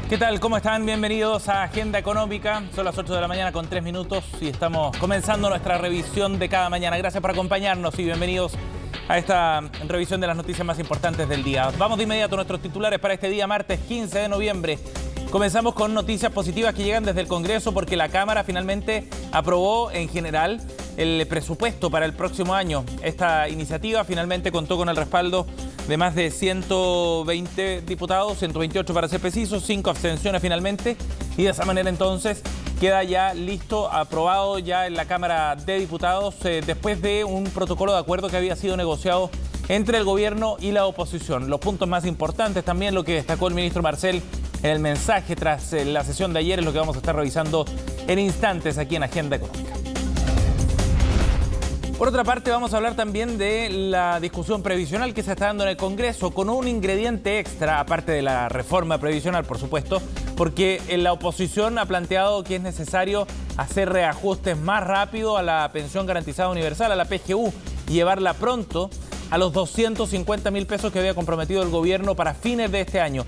¿Qué tal? ¿Cómo están? Bienvenidos a Agenda Económica. Son las 8 de la mañana con 3 minutos y estamos comenzando nuestra revisión de cada mañana. Gracias por acompañarnos y bienvenidos a esta revisión de las noticias más importantes del día. Vamos de inmediato a nuestros titulares para este día, martes 15 de noviembre. Comenzamos con noticias positivas que llegan desde el Congreso porque la Cámara finalmente aprobó en general el presupuesto para el próximo año. Esta iniciativa finalmente contó con el respaldo de más de 120 diputados, 128 para ser precisos, 5 abstenciones finalmente, y de esa manera entonces queda ya listo, aprobado ya en la Cámara de Diputados, después de un protocolo de acuerdo que había sido negociado entre el gobierno y la oposición. Los puntos más importantes también, lo que destacó el ministro Marcel en el mensaje tras la sesión de ayer, es lo que vamos a estar revisando en instantes aquí en Agenda Económica. Por otra parte, vamos a hablar también de la discusión previsional que se está dando en el Congreso, con un ingrediente extra, aparte de la reforma previsional, por supuesto, porque la oposición ha planteado que es necesario hacer reajustes más rápido a la pensión garantizada universal, a la PGU, y llevarla pronto a los 250.000 pesos que había comprometido el gobierno para fines de este año,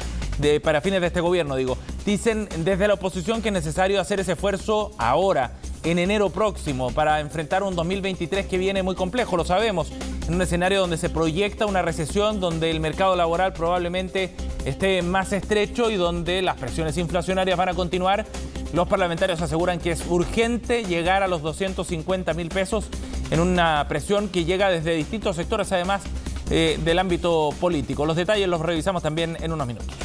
para fines de este gobierno, digo. Dicen desde la oposición que es necesario hacer ese esfuerzo ahora, en enero próximo, para enfrentar un 2023 que viene muy complejo, lo sabemos, en un escenario donde se proyecta una recesión, donde el mercado laboral probablemente esté más estrecho y donde las presiones inflacionarias van a continuar. Los parlamentarios aseguran que es urgente llegar a los 250.000 pesos en una presión que llega desde distintos sectores, además del ámbito político. Los detalles los revisamos también en unos minutos.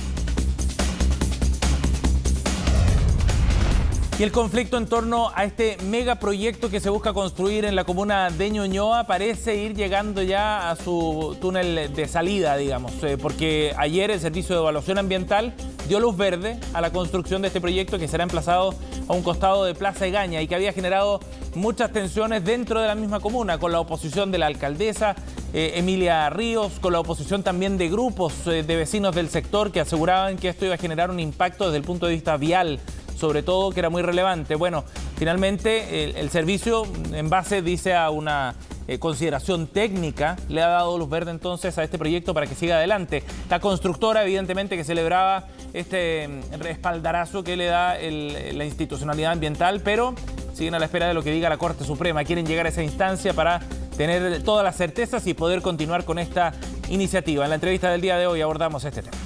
Y el conflicto en torno a este megaproyecto que se busca construir en la comuna de Ñuñoa parece ir llegando ya a su túnel de salida, digamos, porque ayer el Servicio de Evaluación Ambiental dio luz verde a la construcción de este proyecto que será emplazado a un costado de Plaza Egaña y que había generado muchas tensiones dentro de la misma comuna, con la oposición de la alcaldesa Emilia Ríos, con la oposición también de grupos de vecinos del sector que aseguraban que esto iba a generar un impacto desde el punto de vista vial, sobre todo, que era muy relevante. Bueno, finalmente el servicio, en base, dice, a una consideración técnica, le ha dado luz verde entonces a este proyecto para que siga adelante. La constructora, evidentemente, que celebraba este respaldarazo que le da la institucionalidad ambiental, pero siguen a la espera de lo que diga la Corte Suprema. Quieren llegar a esa instancia para tener todas las certezas y poder continuar con esta iniciativa. En la entrevista del día de hoy abordamos este tema.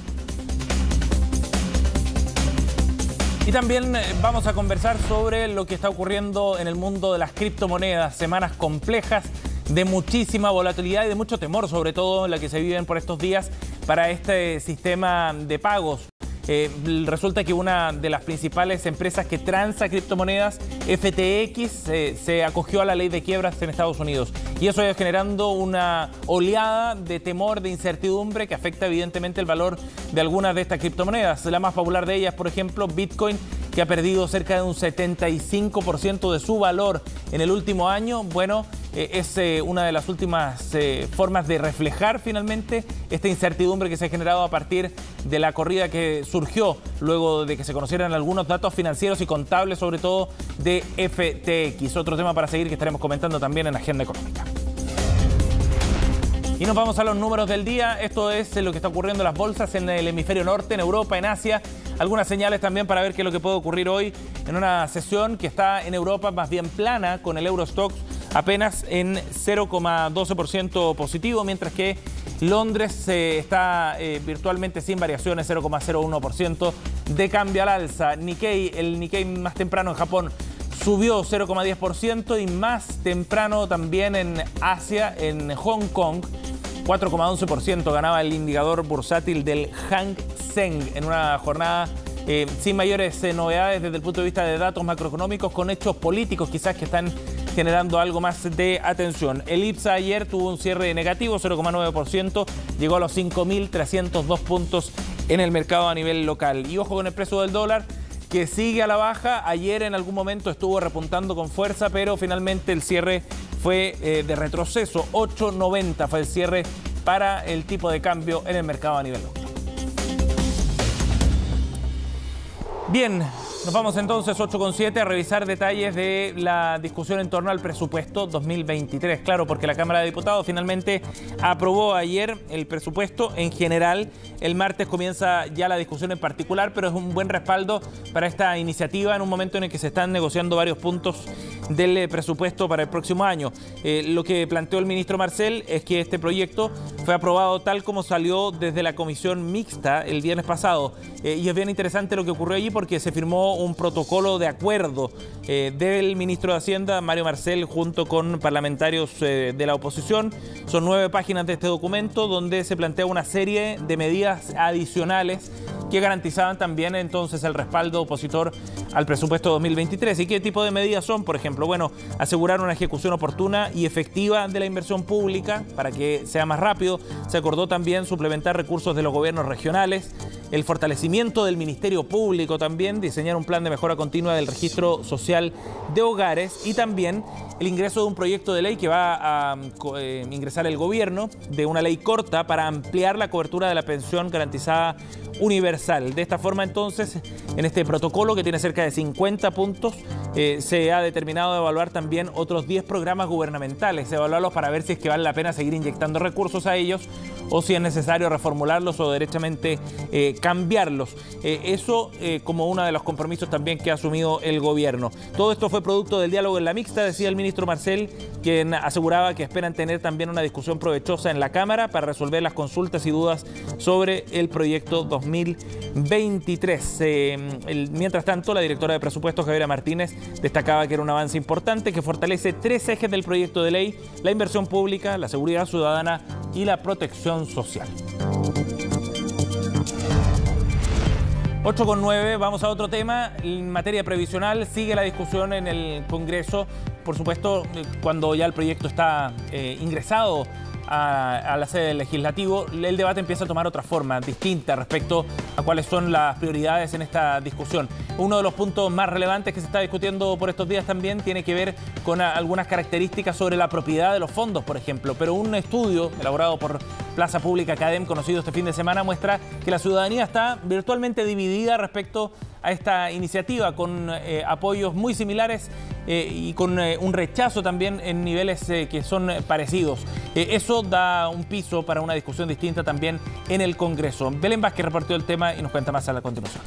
Y también vamos a conversar sobre lo que está ocurriendo en el mundo de las criptomonedas. Semanas complejas, de muchísima volatilidad y de mucho temor, sobre todo en la que se viven por estos días para este sistema de pagos. Resulta que una de las principales empresas que transa criptomonedas, FTX, se acogió a la ley de quiebras en Estados Unidos. Y eso ha ido generando una oleada de temor, de incertidumbre que afecta evidentemente el valor de algunas de estas criptomonedas. La más popular de ellas, por ejemplo, Bitcoin, que ha perdido cerca de un 75% de su valor en el último año. Bueno, es una de las últimas formas de reflejar finalmente esta incertidumbre que se ha generado a partir de la corrida que surgió luego de que se conocieran algunos datos financieros y contables, sobre todo de FTX. Otro tema para seguir que estaremos comentando también en Agenda Económica. Y nos vamos a los números del día. Esto es lo que está ocurriendo en las bolsas en el hemisferio norte, en Europa, en Asia. Algunas señales también para ver qué es lo que puede ocurrir hoy en una sesión que está en Europa más bien plana, con el Eurostoxx apenas en 0,12% positivo, mientras que Londres está virtualmente sin variaciones, 0,01% de cambio al alza. Nikkei, el Nikkei más temprano en Japón, subió 0,10% y más temprano también en Asia, en Hong Kong, 4,11% ganaba el indicador bursátil del Hang Seng en una jornada sin mayores novedades desde el punto de vista de datos macroeconómicos, con hechos políticos quizás que están generando algo más de atención. El IPSA ayer tuvo un cierre negativo, 0,9%, llegó a los 5.302 puntos en el mercado a nivel local. Y ojo con el precio del dólar, que sigue a la baja. Ayer en algún momento estuvo repuntando con fuerza, pero finalmente el cierre fue de retroceso. 8,90 fue el cierre para el tipo de cambio en el mercado a nivel local. Bien, Nos vamos entonces 8:07 a revisar detalles de la discusión en torno al presupuesto 2023. Claro, porque la Cámara de Diputados finalmente aprobó ayer el presupuesto en general. El martes comienza ya la discusión en particular, pero es un buen respaldo para esta iniciativa en un momento en el que se están negociando varios puntos del presupuesto para el próximo año. Lo que planteó el ministro Marcel es que este proyecto fue aprobado tal como salió desde la comisión mixta el viernes pasado. Y es bien interesante lo que ocurrió allí porque se firmó un protocolo de acuerdo del ministro de Hacienda, Mario Marcel, junto con parlamentarios de la oposición. Son 9 páginas de este documento donde se plantea una serie de medidas adicionales que garantizaban también entonces el respaldo opositor al presupuesto 2023. ¿Y qué tipo de medidas son? Por ejemplo, bueno, asegurar una ejecución oportuna y efectiva de la inversión pública para que sea más rápido. Se acordó también suplementar recursos de los gobiernos regionales, el fortalecimiento del Ministerio Público también, diseñar un plan de mejora continua del registro social de hogares y también el ingreso de un proyecto de ley que va a ingresar el gobierno, de una ley corta para ampliar la cobertura de la pensión garantizada universal. De esta forma, entonces, en este protocolo que tiene cerca de 50 puntos, se ha determinado evaluar también otros 10 programas gubernamentales, evaluarlos para ver si es que vale la pena seguir inyectando recursos a ellos o si es necesario reformularlos o derechamente cambiarlos. Eso como uno de los compromisos también que ha asumido el gobierno. Todo esto fue producto del diálogo en la mixta, decía el ministro Marcel, quien aseguraba que esperan tener también una discusión provechosa en la Cámara para resolver las consultas y dudas sobre el proyecto 2023. Mientras tanto, la directora de presupuestos, Javiera Martínez, destacaba que era un avance importante que fortalece 3 ejes del proyecto de ley: la inversión pública, la seguridad ciudadana y la protección social. 8:09, vamos a otro tema. En materia previsional sigue la discusión en el Congreso. Por supuesto, cuando ya el proyecto está ingresado a la sede del Legislativo, el debate empieza a tomar otra forma, distinta respecto a cuáles son las prioridades en esta discusión. Uno de los puntos más relevantes que se está discutiendo por estos días también tiene que ver con algunas características sobre la propiedad de los fondos, por ejemplo. Pero un estudio elaborado por Plaza Pública CADEM, conocido este fin de semana, muestra que la ciudadanía está virtualmente dividida respecto a esta iniciativa, con apoyos muy similares y con un rechazo también en niveles que son parecidos. Eso da un piso para una discusión distinta también en el Congreso. Belén Vázquez repartió el tema y nos cuenta más a la continuación.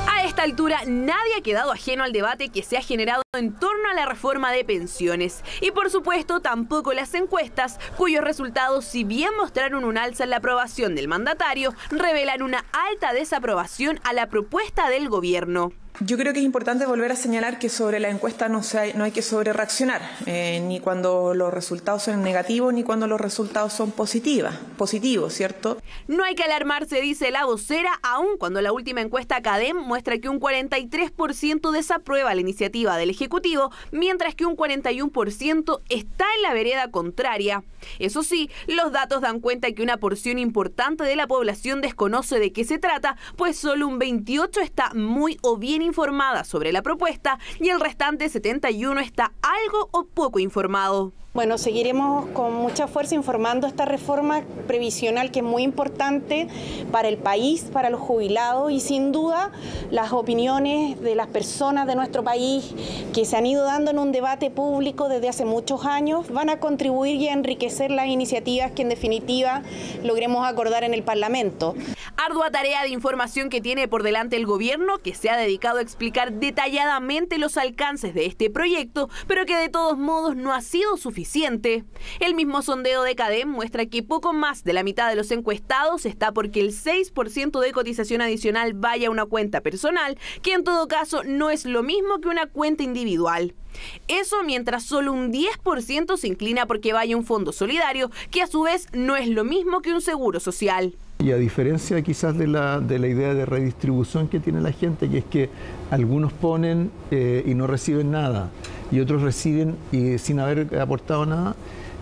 A esta altura, nadie ha quedado ajeno al debate que se ha generado en torno a la reforma de pensiones. Y por supuesto, tampoco las encuestas, cuyos resultados, si bien mostraron un alza en la aprobación del mandatario, revelan una alta desaprobación a la propuesta del gobierno. Yo creo que es importante volver a señalar que sobre la encuesta no hay que sobrereaccionar, ni cuando los resultados son negativos ni cuando los resultados son positivos, ¿cierto? No hay que alarmarse, dice la vocera, aun cuando la última encuesta CADEM muestra que un 43% desaprueba la iniciativa del Ejecutivo, mientras que un 41% está en la vereda contraria. Eso sí, los datos dan cuenta que una porción importante de la población desconoce de qué se trata, pues solo un 28% está muy o bien informada sobre la propuesta y el restante 71% está algo o poco informado. Bueno, seguiremos con mucha fuerza informando esta reforma previsional que es muy importante para el país, para los jubilados y sin duda las opiniones de las personas de nuestro país que se han ido dando en un debate público desde hace muchos años van a contribuir y a enriquecer las iniciativas que en definitiva logremos acordar en el Parlamento. Ardua tarea de información que tiene por delante el gobierno, que se ha dedicado a explicar detalladamente los alcances de este proyecto, pero que de todos modos no ha sido suficiente. El mismo sondeo de CADEM muestra que poco más de la mitad de los encuestados está porque el 6% de cotización adicional vaya a una cuenta personal, que en todo caso no es lo mismo que una cuenta individual. Eso mientras solo un 10% se inclina porque vaya a un fondo solidario, que a su vez no es lo mismo que un seguro social. Y a diferencia quizás de la idea de redistribución que tiene la gente, que es que algunos ponen y no reciben nada, y otros reciben y sin haber aportado nada,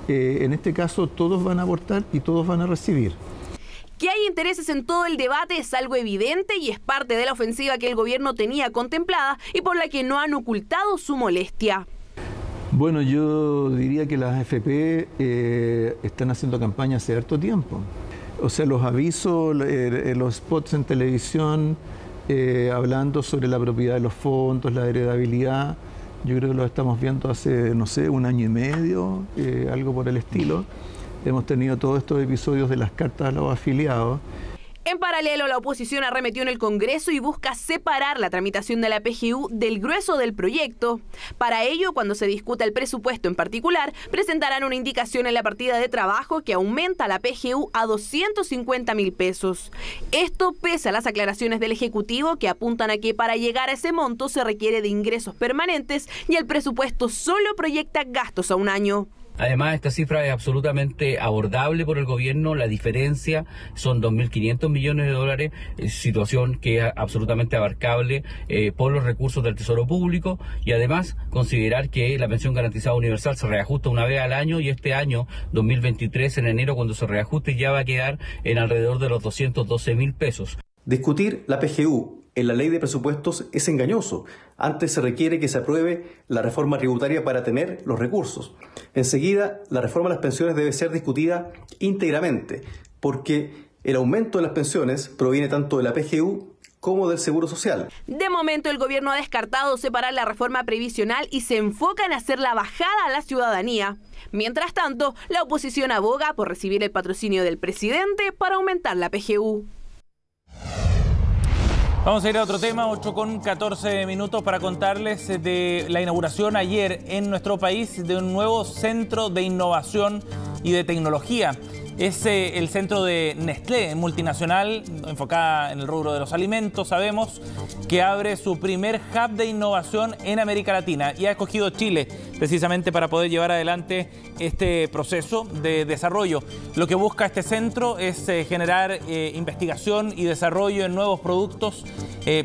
en este caso todos van a aportar y todos van a recibir. Que hay intereses en todo el debate es algo evidente y es parte de la ofensiva que el gobierno tenía contemplada y por la que no han ocultado su molestia. Bueno, yo diría que las AFP están haciendo campaña hace harto tiempo. O sea, los avisos, los spots en televisión, hablando sobre la propiedad de los fondos, la heredabilidad. Yo creo que lo estamos viendo hace, no sé, 1 año y medio, algo por el estilo. Hemos tenido todos estos episodios de las cartas a los afiliados. En paralelo, la oposición arremetió en el Congreso y busca separar la tramitación de la PGU del grueso del proyecto. Para ello, cuando se discuta el presupuesto en particular, presentarán una indicación en la partida de trabajo que aumenta la PGU a 250.000 pesos. Esto pese a las aclaraciones del Ejecutivo que apuntan a que para llegar a ese monto se requiere de ingresos permanentes y el presupuesto solo proyecta gastos a un año. Además, esta cifra es absolutamente abordable por el gobierno. La diferencia son 2.500 millones de dólares, situación que es absolutamente abarcable por los recursos del Tesoro Público, y además considerar que la pensión garantizada universal se reajusta una vez al año, y este año, 2023, en enero, cuando se reajuste, ya va a quedar en alrededor de los 212.000 pesos. Discutir la PGU en la ley de presupuestos es engañoso. Antes se requiere que se apruebe la reforma tributaria para tener los recursos. Enseguida, la reforma de las pensiones debe ser discutida íntegramente, porque el aumento de las pensiones proviene tanto de la PGU como del Seguro Social. De momento, el gobierno ha descartado separar la reforma previsional y se enfoca en hacer la bajada a la ciudadanía. Mientras tanto, la oposición aboga por recibir el patrocinio del presidente para aumentar la PGU. Vamos a ir a otro tema, 8:14 para contarles de la inauguración ayer en nuestro país de un nuevo centro de innovación y de tecnología. Es el centro de Nestlé, multinacional, enfocada en el rubro de los alimentos, sabemos, que abre su primer hub de innovación en América Latina y ha escogido Chile precisamente para poder llevar adelante este proceso de desarrollo. Lo que busca este centro es generar investigación y desarrollo en nuevos productos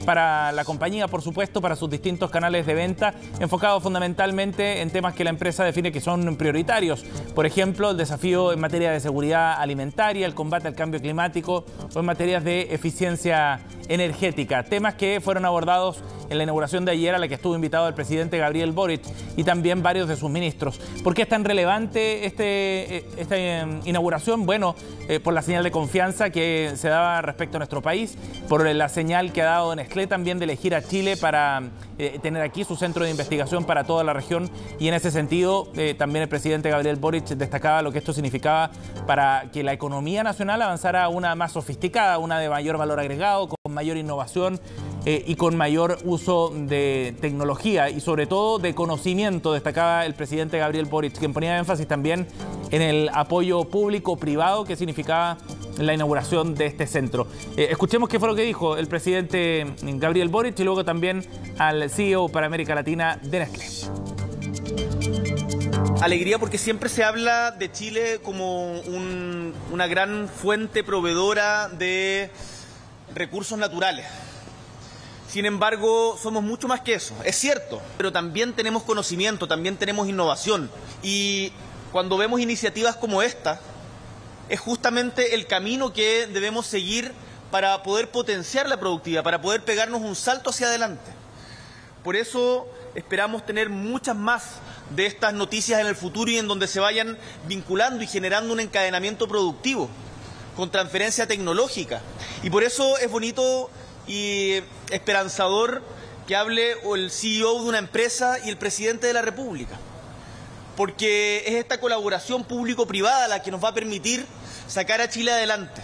para la compañía, por supuesto, para sus distintos canales de venta, enfocado fundamentalmente en temas que la empresa define que son prioritarios. Por ejemplo, el desafío en materia de seguridad alimentaria, el combate al cambio climático o en materias de eficiencia energética. Temas que fueron abordados en la inauguración de ayer, a la que estuvo invitado el presidente Gabriel Boric y también varios de sus ministros. ¿Por qué es tan relevante esta inauguración? Bueno, por la señal de confianza que se daba respecto a nuestro país, por la señal que ha dado Nestlé también de elegir a Chile para tener aquí su centro de investigación para toda la región, y en ese sentido también el presidente Gabriel Boric destacaba lo que esto significaba para que la economía nacional avanzara a una más sofisticada, una de mayor valor agregado, con mayor innovación y con mayor uso de tecnología y sobre todo de conocimiento, destacaba el presidente Gabriel Boric, quien ponía énfasis también en el apoyo público-privado que significaba la inauguración de este centro. Escuchemos qué fue lo que dijo el presidente Gabriel Boric y luego también al CEO para América Latina de Nestlé. Alegría porque siempre se habla de Chile como una gran fuente proveedora de recursos naturales. Sin embargo, somos mucho más que eso, es cierto, pero también tenemos conocimiento, también tenemos innovación. Y cuando vemos iniciativas como esta, es justamente el camino que debemos seguir para poder potenciar la productividad, para poder pegarnos un salto hacia adelante. Por eso esperamos tener muchas más de estas noticias en el futuro y en donde se vayan vinculando y generando un encadenamiento productivo con transferencia tecnológica. Y por eso es bonito y esperanzador que hable el CEO de una empresa y el presidente de la República, porque es esta colaboración público-privada la que nos va a permitir sacar a Chile adelante.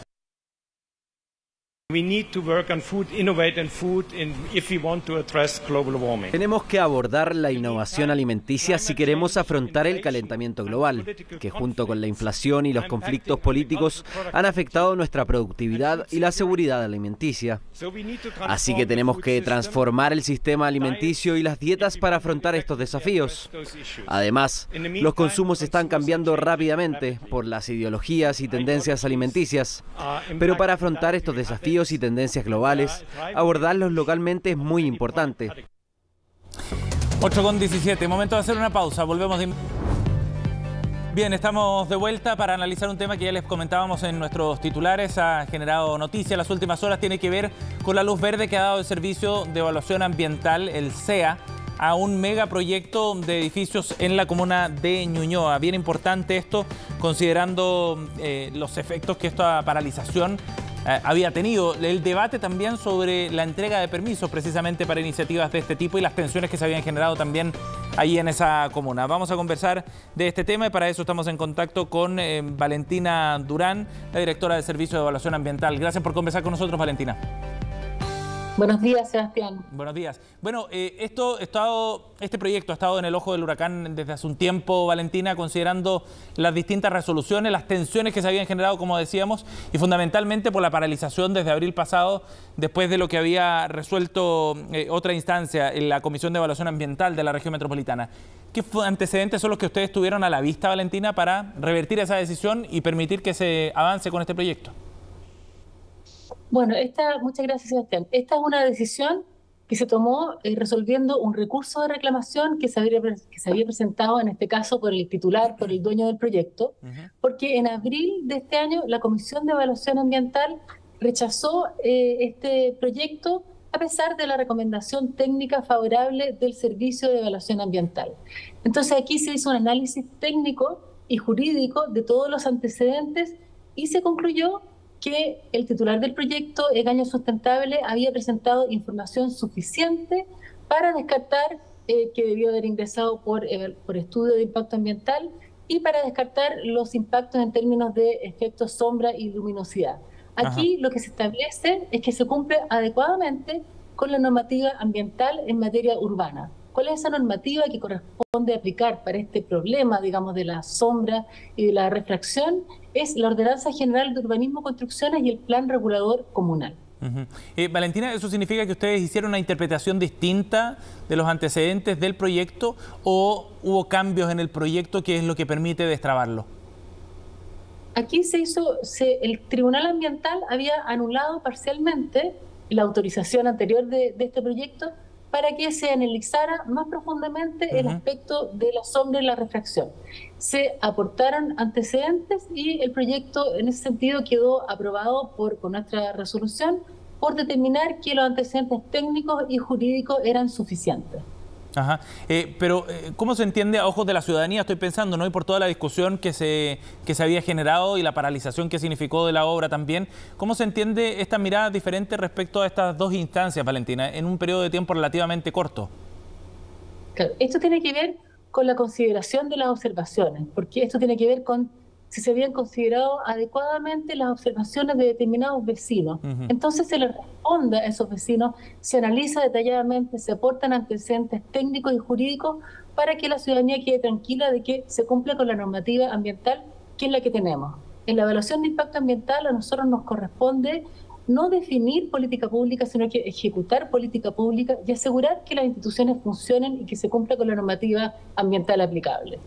Tenemos que abordar la innovación alimenticia si queremos afrontar el calentamiento global, que junto con la inflación y los conflictos políticos han afectado nuestra productividad y la seguridad alimenticia. Así que tenemos que transformar el sistema alimenticio y las dietas para afrontar estos desafíos. Además, los consumos están cambiando rápidamente por las ideologías y tendencias alimenticias, pero para afrontar estos desafíos y tendencias globales, abordarlos localmente es muy importante. 8:17, momento de hacer una pausa, volvemos de... Bien, estamos de vuelta para analizar un tema que ya les comentábamos en nuestros titulares, ha generado noticia en las últimas horas, tiene que ver con la luz verde que ha dado el Servicio de Evaluación Ambiental, el SEA, a un megaproyecto de edificios en la comuna de Ñuñoa. Bien importante esto, considerando los efectos que esta paralización había tenido el debate también sobre la entrega de permisos precisamente para iniciativas de este tipo y las tensiones que se habían generado también ahí en esa comuna. Vamos a conversar de este tema y para eso estamos en contacto con Valentina Durán, la directora del Servicio de Evaluación Ambiental. Gracias por conversar con nosotros, Valentina. Buenos días, Sebastián. Buenos días. Bueno, este proyecto ha estado en el ojo del huracán desde hace un tiempo, Valentina, considerando las distintas resoluciones, las tensiones que se habían generado, como decíamos, y fundamentalmente por la paralización desde abril pasado, después de lo que había resuelto otra instancia en la Comisión de Evaluación Ambiental de la región metropolitana. ¿Qué antecedentes son los que ustedes tuvieron a la vista, Valentina, para revertir esa decisión y permitir que se avance con este proyecto? Bueno, muchas gracias, Sebastián. Esta es una decisión que se tomó resolviendo un recurso de reclamación que se había presentado, en este caso, por el titular, por el dueño del proyecto, porque en abril de este año la Comisión de Evaluación Ambiental rechazó este proyecto a pesar de la recomendación técnica favorable del Servicio de Evaluación Ambiental. Entonces aquí se hizo un análisis técnico y jurídico de todos los antecedentes y se concluyó que el titular del proyecto, Egaña Sustentable, había presentado información suficiente para descartar que debió haber ingresado por estudio de impacto ambiental y para descartar los impactos en términos de efectos sombra y luminosidad. Aquí lo que se establece es que se cumple adecuadamente con la normativa ambiental en materia urbana. ¿Cuál es esa normativa que corresponde aplicar para este problema, digamos, de la sombra y de la refracción? Es la Ordenanza General de Urbanismo, Construcciones y el Plan Regulador Comunal. Valentina, ¿eso significa que ustedes hicieron una interpretación distinta de los antecedentes del proyecto o hubo cambios en el proyecto que es lo que permite destrabarlo? Aquí el Tribunal Ambiental había anulado parcialmente la autorización anterior de este proyecto para que se analizara más profundamente el aspecto de la sombra y la refracción. Se aportaron antecedentes y el proyecto en ese sentido quedó aprobado con nuestra resolución por determinar que los antecedentes técnicos y jurídicos eran suficientes. Pero ¿cómo se entiende a ojos de la ciudadanía? Estoy pensando, ¿no? Y por toda la discusión que se había generado y la paralización que significó de la obra también, ¿cómo se entiende esta mirada diferente respecto a estas dos instancias, Valentina, en un periodo de tiempo relativamente corto? Claro, esto tiene que ver con la consideración de las observaciones, porque esto tiene que ver con si se habían considerado adecuadamente las observaciones de determinados vecinos. Entonces se les responde a esos vecinos, se analiza detalladamente, se aportan antecedentes técnicos y jurídicos para que la ciudadanía quede tranquila de que se cumple con la normativa ambiental, que es la que tenemos. En la evaluación de impacto ambiental a nosotros nos corresponde no definir política pública, sino que ejecutar política pública y asegurar que las instituciones funcionen y que se cumpla con la normativa ambiental aplicable.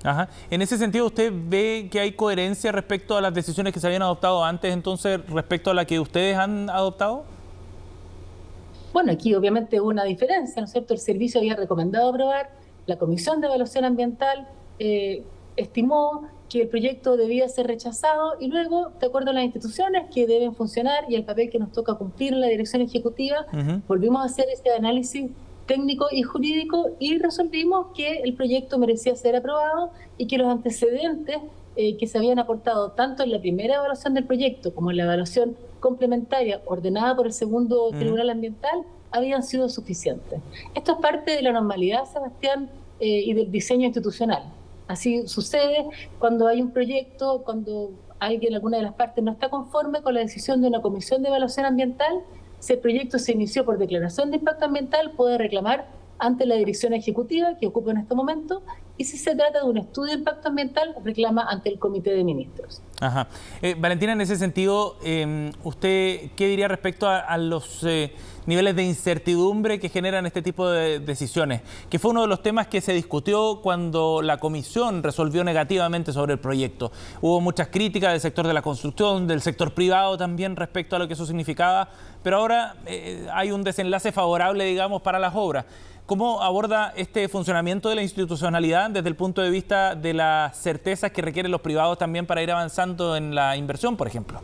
En ese sentido, ¿usted ve que hay coherencia respecto a las decisiones que se habían adoptado antes, entonces, respecto a la que ustedes han adoptado? Bueno, aquí obviamente hubo una diferencia, ¿no es cierto? El servicio había recomendado aprobar, la Comisión de Evaluación Ambiental estimó que el proyecto debía ser rechazado y luego, de acuerdo a las instituciones que deben funcionar y el papel que nos toca cumplir en la dirección ejecutiva, volvimos a hacer ese análisis técnico y jurídico y resolvimos que el proyecto merecía ser aprobado y que los antecedentes que se habían aportado tanto en la primera evaluación del proyecto como en la evaluación complementaria ordenada por el segundo Tribunal Ambiental habían sido suficientes. Esto es parte de la normalidad, Sebastián, y del diseño institucional. Así sucede cuando hay un proyecto, cuando alguna de las partes no está conforme con la decisión de una comisión de evaluación ambiental, si el proyecto se inició por declaración de impacto ambiental, puede reclamar ante la dirección ejecutiva que ocupa en este momento, y si se trata de un estudio de impacto ambiental, reclama ante el Comité de Ministros. Valentina, en ese sentido, ¿usted qué diría respecto a los niveles de incertidumbre que generan este tipo de decisiones? Que fue uno de los temas que se discutió cuando la comisión resolvió negativamente sobre el proyecto. Hubo muchas críticas del sector de la construcción, del sector privado también respecto a lo que eso significaba, pero ahora hay un desenlace favorable, digamos, para las obras. ¿Cómo aborda este funcionamiento de la institucionalidad desde el punto de vista de las certezas que requieren los privados también para ir avanzando en la inversión, por ejemplo?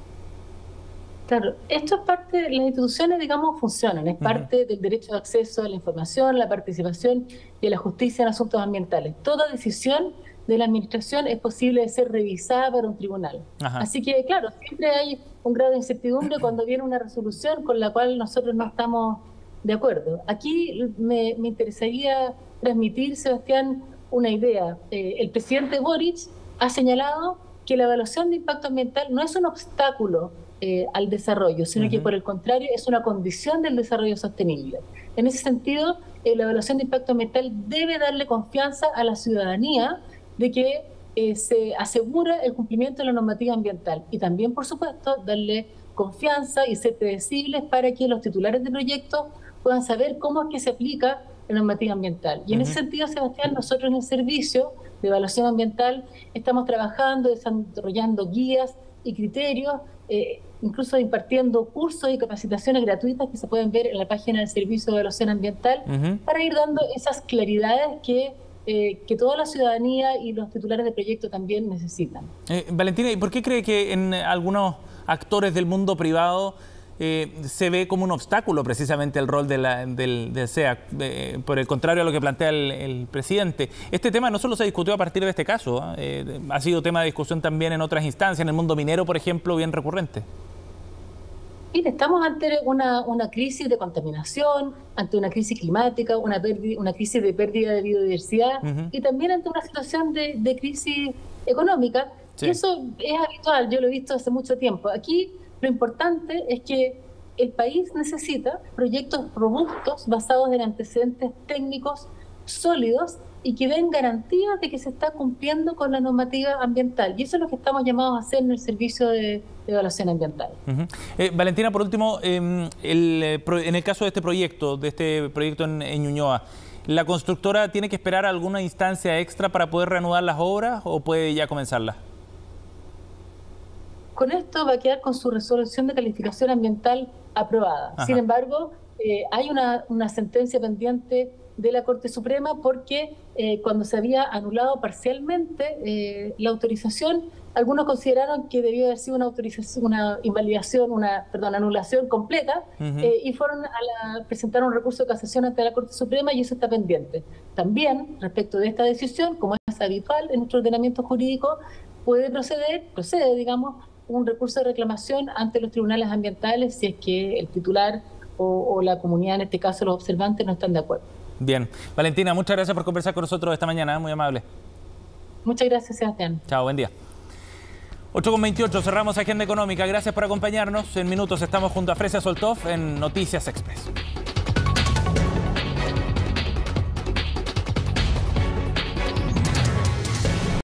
Claro, esto es parte, las instituciones, digamos, funcionan, es parte del derecho de acceso a la información, la participación y a la justicia en asuntos ambientales. Toda decisión de la administración es posible de ser revisada por un tribunal. Ajá. Así que, claro, siempre hay un grado de incertidumbre cuando viene una resolución con la cual nosotros no estamos de acuerdo. Aquí me interesaría transmitir, Sebastián, una idea. El presidente Boric ha señalado que la evaluación de impacto ambiental no es un obstáculo al desarrollo, sino que por el contrario es una condición del desarrollo sostenible. En ese sentido, la evaluación de impacto ambiental debe darle confianza a la ciudadanía de que se asegura el cumplimiento de la normativa ambiental y también, por supuesto, darle confianza y ser predecibles para que los titulares de proyectos puedan saber cómo es que se aplica la normativa ambiental. Y en ese sentido, Sebastián, nosotros en el servicio de evaluación ambiental estamos trabajando, desarrollando guías y criterios, incluso impartiendo cursos y capacitaciones gratuitas que se pueden ver en la página del Servicio de Evaluación Ambiental para ir dando esas claridades que toda la ciudadanía y los titulares de proyecto también necesitan. Valentina, ¿y por qué cree que en algunos actores del mundo privado se ve como un obstáculo precisamente el rol del SEA, por el contrario a lo que plantea el presidente? Este tema no solo se discutió a partir de este caso, ha sido tema de discusión también en otras instancias, en el mundo minero, por ejemplo, bien recurrente. Mire, estamos ante una crisis de contaminación, ante una crisis climática, una crisis de pérdida de biodiversidad y también ante una situación de crisis económica. Sí. Y eso es habitual, yo lo he visto hace mucho tiempo. Aquí lo importante es que el país necesita proyectos robustos basados en antecedentes técnicos sólidos y que den garantías de que se está cumpliendo con la normativa ambiental. Y eso es lo que estamos llamados a hacer en el servicio de evaluación ambiental. Valentina, por último, en el caso de este proyecto en Ñuñoa, ¿la constructora tiene que esperar alguna instancia extra para poder reanudar las obras o puede ya comenzarlas? Con esto va a quedar con su resolución de calificación ambiental aprobada. Ajá. Sin embargo, hay una sentencia pendiente de la Corte Suprema porque cuando se había anulado parcialmente la autorización, algunos consideraron que debió haber sido anulación completa y fueron presentaron un recurso de casación ante la Corte Suprema y eso está pendiente. También, respecto de esta decisión, como es habitual en nuestro ordenamiento jurídico, procede, digamos, un recurso de reclamación ante los tribunales ambientales si es que el titular o la comunidad, en este caso los observantes, no están de acuerdo. Bien. Valentina, muchas gracias por conversar con nosotros esta mañana, muy amable. Muchas gracias, Sebastián. Chao, buen día. 8:28, cerramos Agenda Económica. Gracias por acompañarnos. En minutos estamos junto a Fresia Soltov en Noticias Express.